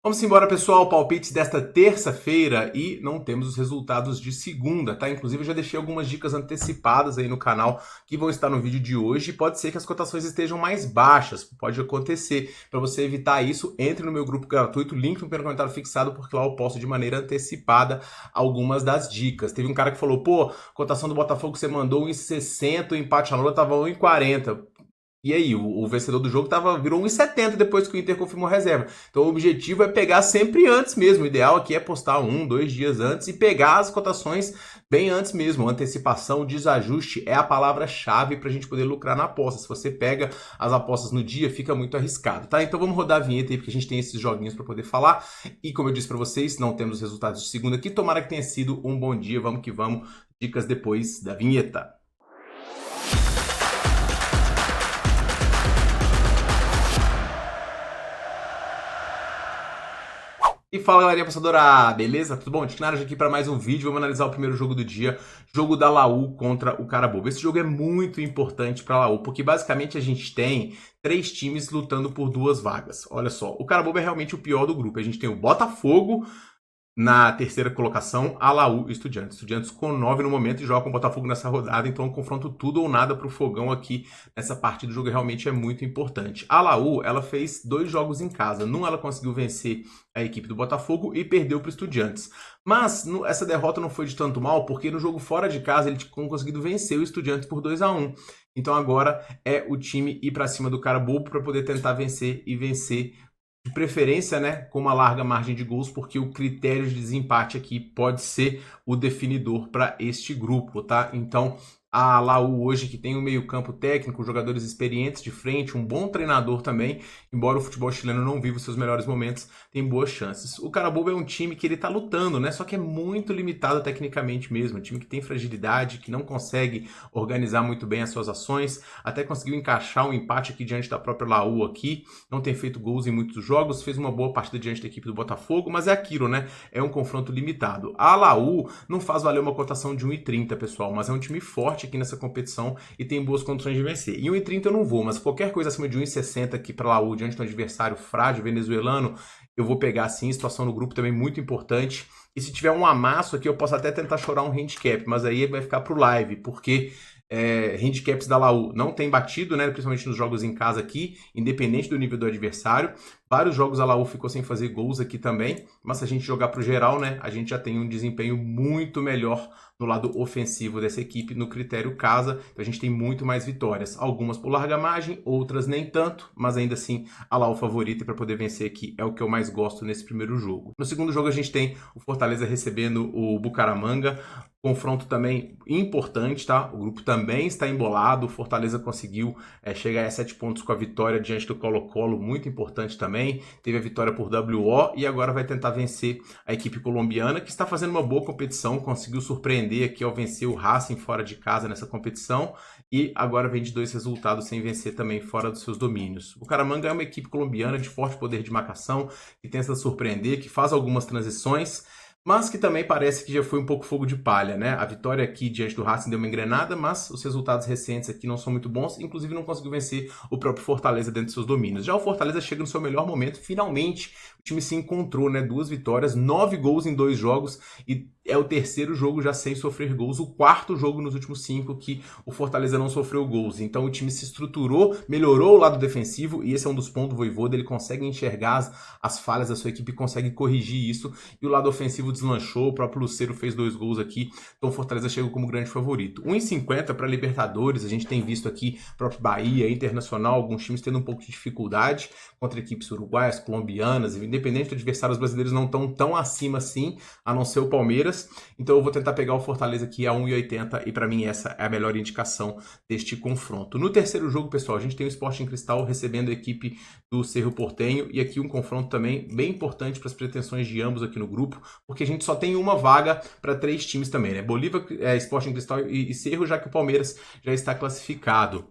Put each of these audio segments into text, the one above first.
Vamos embora, pessoal, palpites desta terça-feira e não temos os resultados de segunda, tá? Inclusive eu já deixei algumas dicas antecipadas aí no canal que vão estar no vídeo de hoje. Pode ser que as cotações estejam mais baixas, pode acontecer. Para você evitar isso, entre no meu grupo gratuito, link no primeiro comentário fixado, porque lá eu posto de maneira antecipada algumas das dicas. Teve um cara que falou, pô, cotação do Botafogo que você mandou 1,60, o empate na Lula tava 1,40. E aí, o vencedor do jogo virou 1,70 depois que o Inter confirmou a reserva. Então o objetivo é pegar sempre antes mesmo. O ideal aqui é postar 1, 2 dias antes e pegar as cotações bem antes mesmo. Antecipação, desajuste é a palavra-chave para a gente poder lucrar na aposta. Se você pega as apostas no dia, fica muito arriscado, tá? Então vamos rodar a vinheta aí, porque a gente tem esses joguinhos para poder falar. E como eu disse para vocês, não temos os resultados de segunda aqui. Tomara que tenha sido um bom dia. Vamos que vamos. Dicas depois da vinheta. E fala, galerinha passadora, beleza? Tudo bom? Tiquinaraj aqui para mais um vídeo. Vamos analisar o primeiro jogo do dia, jogo da Laú contra o Carabobo. Esse jogo é muito importante para a Laú, porque basicamente a gente tem 3 times lutando por 2 vagas. Olha só, o Carabobo é realmente o pior do grupo. A gente tem o Botafogo na terceira colocação, a Laú e Estudiantes. Estudiantes com 9 no momento e joga com o Botafogo nessa rodada, então um confronto tudo ou nada para o Fogão aqui nessa parte do jogo realmente é muito importante. A Laú, ela fez 2 jogos em casa. Num ela conseguiu vencer a equipe do Botafogo e perdeu para o Estudiantes. Mas essa derrota não foi de tanto mal, porque no jogo fora de casa ele tinha conseguido vencer o Estudiantes por 2-1. Então agora é o time ir para cima do Carabobo para poder tentar vencer e vencer de preferência, né, com uma larga margem de gols, porque o critério de desempate aqui pode ser o definidor para este grupo, tá? Então, a Laú hoje, que tem um meio-campo técnico, jogadores experientes de frente, um bom treinador também, embora o futebol chileno não viva os seus melhores momentos, tem boas chances. O Carabobo é um time que ele tá lutando, né? Só que é muito limitado tecnicamente mesmo, um time que tem fragilidade, que não consegue organizar muito bem as suas ações, até conseguiu encaixar um empate aqui diante da própria Laú aqui, não tem feito gols em muitos jogos, fez uma boa partida diante da equipe do Botafogo, mas é aquilo, né? É um confronto limitado. A Laú não faz valer uma cotação de 1,30, pessoal, mas é um time forte aqui nessa competição e tem boas condições de vencer. Em 1,30 eu não vou, mas qualquer coisa acima de 1,60 aqui para a Laú diante de um adversário frágil venezuelano, eu vou pegar sim. Situação no grupo também muito importante. E se tiver um amasso aqui, eu posso até tentar chorar um handicap, mas aí vai ficar pro live, porque handicaps da Laú não tem batido, né? Principalmente nos jogos em casa aqui, independente do nível do adversário. Vários jogos a Laú ficou sem fazer gols aqui também, mas se a gente jogar pro geral, né, a gente já tem um desempenho muito melhor no lado ofensivo dessa equipe no critério casa, então a gente tem muito mais vitórias, algumas por larga margem, outras nem tanto, mas ainda assim a Laú favorita para poder vencer aqui é o que eu mais gosto nesse primeiro jogo. No segundo jogo a gente tem o Fortaleza recebendo o Bucaramanga, confronto também importante, tá? O grupo também está embolado, o Fortaleza conseguiu chegar a 7 pontos com a vitória diante do Colo-Colo, muito importante também, teve a vitória por WO e agora vai tentar vencer a equipe colombiana, que está fazendo uma boa competição, conseguiu surpreender aqui ao vencer o Racing fora de casa nessa competição e agora vem de 2 resultados sem vencer também fora dos seus domínios. O Bucaramanga é uma equipe colombiana de forte poder de marcação, que tenta surpreender, que faz algumas transições, mas que também parece que já foi um pouco fogo de palha, né? A vitória aqui diante do Racing deu uma engrenada, mas os resultados recentes aqui não são muito bons, inclusive não conseguiu vencer o próprio Fortaleza dentro de seus domínios. Já o Fortaleza chega no seu melhor momento, finalmente o time se encontrou, né? 2 vitórias, 9 gols em 2 jogos e é o terceiro jogo já sem sofrer gols, o 4º jogo nos últimos 5 que o Fortaleza não sofreu gols. Então o time se estruturou, melhorou o lado defensivo e esse é um dos pontos do Vojvoda, ele consegue enxergar as falhas da sua equipe, consegue corrigir isso e o lado ofensivo deslanchou, o próprio Lucero fez 2 gols aqui, então o Fortaleza chegou como grande favorito. 1,50 para Libertadores, a gente tem visto aqui próprio Bahia, Internacional, alguns times tendo um pouco de dificuldade contra equipes uruguaias, colombianas, independente do adversário, os brasileiros não estão tão acima assim, a não ser o Palmeiras, então eu vou tentar pegar o Fortaleza aqui a 1,80 e para mim essa é a melhor indicação deste confronto. No terceiro jogo, pessoal, a gente tem o Sporting Cristal recebendo a equipe do Cerro Porteño e aqui um confronto também bem importante para as pretensões de ambos aqui no grupo, porque a gente só tem uma vaga para 3 times também, né? Bolívar, Sporting Cristal e Cerro, já que o Palmeiras já está classificado.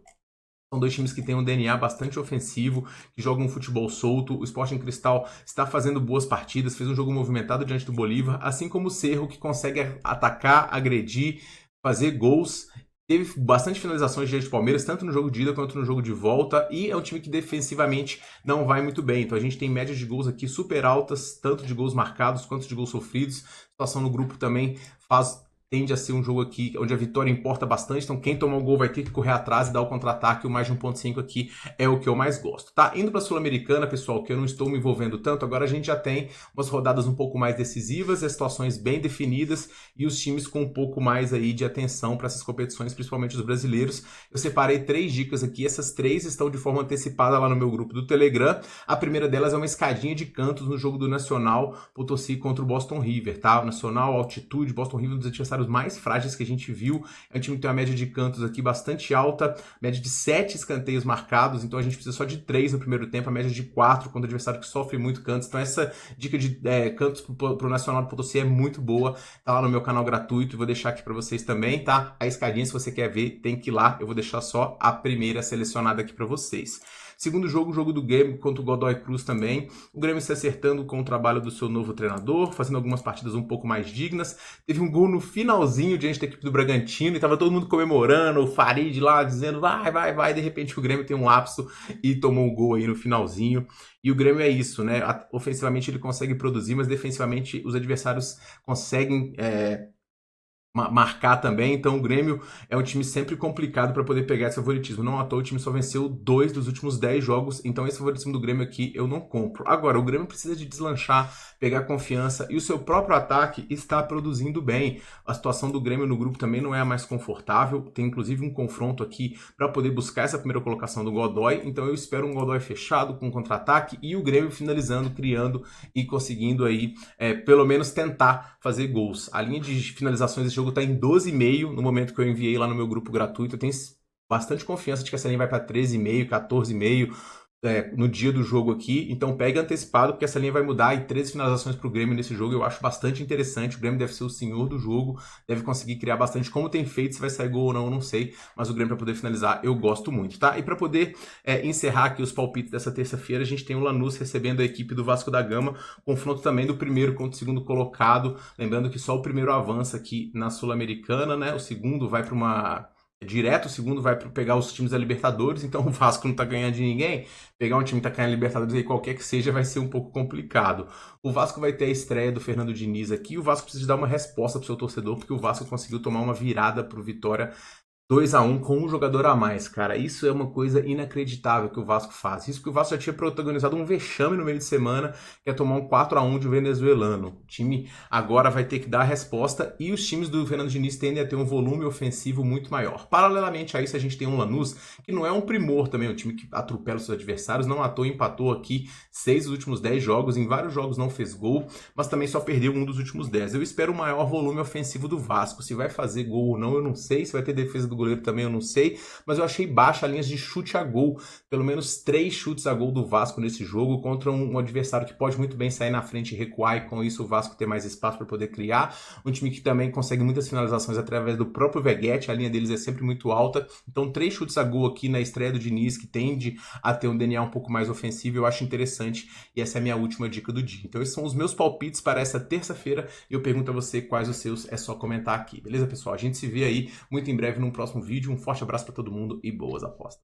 São 2 times que têm um DNA bastante ofensivo, que jogam um futebol solto. O Sporting Cristal está fazendo boas partidas, fez um jogo movimentado diante do Bolívar, assim como o Cerro, que consegue atacar, agredir, fazer gols Teve bastante finalizações diante do Palmeiras, tanto no jogo de ida quanto no jogo de volta, e é um time que defensivamente não vai muito bem. Então a gente tem médias de gols aqui super altas, tanto de gols marcados quanto de gols sofridos. A situação no grupo também tende a ser um jogo aqui onde a vitória importa bastante, então quem tomar o gol vai ter que correr atrás e dar o contra-ataque, o mais de 1.5 aqui é o que eu mais gosto, tá? Indo para a Sul-Americana, pessoal, que eu não estou me envolvendo tanto, agora a gente já tem umas rodadas um pouco mais decisivas, as situações bem definidas e os times com um pouco mais aí de atenção para essas competições, principalmente os brasileiros. Eu separei 3 dicas aqui, essas 3 estão de forma antecipada lá no meu grupo do Telegram. A primeira delas é uma escadinha de cantos no jogo do Nacional Potosí contra o Boston River, tá? O Nacional, altitude, Boston River, um dos adversários mais frágeis que a gente viu. É um time que tem uma média de cantos aqui bastante alta, média de 7 escanteios marcados, então a gente precisa só de 3 no primeiro tempo, a média de 4 contra o adversário que sofre muito cantos. Então essa dica de cantos pro Nacional do Potosí é muito boa, tá lá no meu canal gratuito e vou deixar aqui para vocês também, tá? A escadinha, se você quer ver, tem que ir lá, eu vou deixar só a primeira selecionada aqui para vocês. Segundo jogo, o jogo do Grêmio contra o Godoy Cruz também. O Grêmio se acertando com o trabalho do seu novo treinador, fazendo algumas partidas um pouco mais dignas. Teve um gol no finalzinho diante da equipe do Bragantino e tava todo mundo comemorando, o Farid lá dizendo vai. De repente o Grêmio tem um lapso e tomou um gol aí no finalzinho. E o Grêmio é isso, né? Ofensivamente ele consegue produzir, mas defensivamente os adversários conseguem marcar também, então o Grêmio é um time sempre complicado para poder pegar esse favoritismo. Não à toa o time só venceu 2 dos últimos 10 jogos, então esse favoritismo do Grêmio aqui eu não compro. Agora, o Grêmio precisa de deslanchar, pegar confiança e o seu próprio ataque está produzindo bem. A situação do Grêmio no grupo também não é a mais confortável, tem inclusive um confronto aqui para poder buscar essa primeira colocação do Godoy, então eu espero um Godoy fechado com contra-ataque e o Grêmio finalizando, criando e conseguindo aí pelo menos tentar fazer gols. A linha de finalizações desse jogo está em 12,5 no momento que eu enviei lá no meu grupo gratuito. Eu tenho bastante confiança de que essa linha vai para 13,5, 14,5 no dia do jogo aqui. Então pegue antecipado, porque essa linha vai mudar e 13 finalizações para o Grêmio nesse jogo. Eu acho bastante interessante. O Grêmio deve ser o senhor do jogo, deve conseguir criar bastante. Como tem feito, se vai sair gol ou não, eu não sei. Mas o Grêmio, para poder finalizar, eu gosto muito, tá? E para poder encerrar aqui os palpites dessa terça-feira, a gente tem o Lanús recebendo a equipe do Vasco da Gama. Confronto também do primeiro contra o segundo colocado. Lembrando que só o primeiro avança aqui na Sul-Americana, né? O segundo vai para direto, o segundo vai para pegar os times da Libertadores, então o Vasco não tá ganhando de ninguém. Pegar um time que tá ganhando Libertadores aí, qualquer que seja, vai ser um pouco complicado. O Vasco vai ter a estreia do Fernando Diniz aqui, o Vasco precisa dar uma resposta pro seu torcedor, porque o Vasco conseguiu tomar uma virada pro Vitória 2-1 com um jogador a mais, cara. Isso é uma coisa inacreditável que o Vasco faz. Isso que o Vasco já tinha protagonizado um vexame no meio de semana, que é tomar um 4-1 de um venezuelano. O time agora vai ter que dar a resposta e os times do Fernando Diniz tendem a ter um volume ofensivo muito maior. Paralelamente a isso, a gente tem um Lanús, que não é um primor também, um time que atropela os seus adversários, não à toa empatou aqui 6 dos últimos 10 jogos, em vários jogos não fez gol, mas também só perdeu um dos últimos 10. Eu espero o maior volume ofensivo do Vasco. Se vai fazer gol ou não, eu não sei. Se vai ter defesa do goleiro também, eu não sei, mas eu achei baixa a linha de chute a gol, pelo menos 3 chutes a gol do Vasco nesse jogo, contra um adversário que pode muito bem sair na frente e recuar, e com isso o Vasco ter mais espaço para poder criar, um time que também consegue muitas finalizações através do próprio Veguete, a linha deles é sempre muito alta, então 3 chutes a gol aqui na estreia do Diniz, que tende a ter um DNA um pouco mais ofensivo, eu acho interessante, e essa é a minha última dica do dia. Então esses são os meus palpites para essa terça-feira, e eu pergunto a você quais os seus, é só comentar aqui, beleza, pessoal? A gente se vê aí muito em breve num próximo vídeo. Um forte abraço para todo mundo e boas apostas.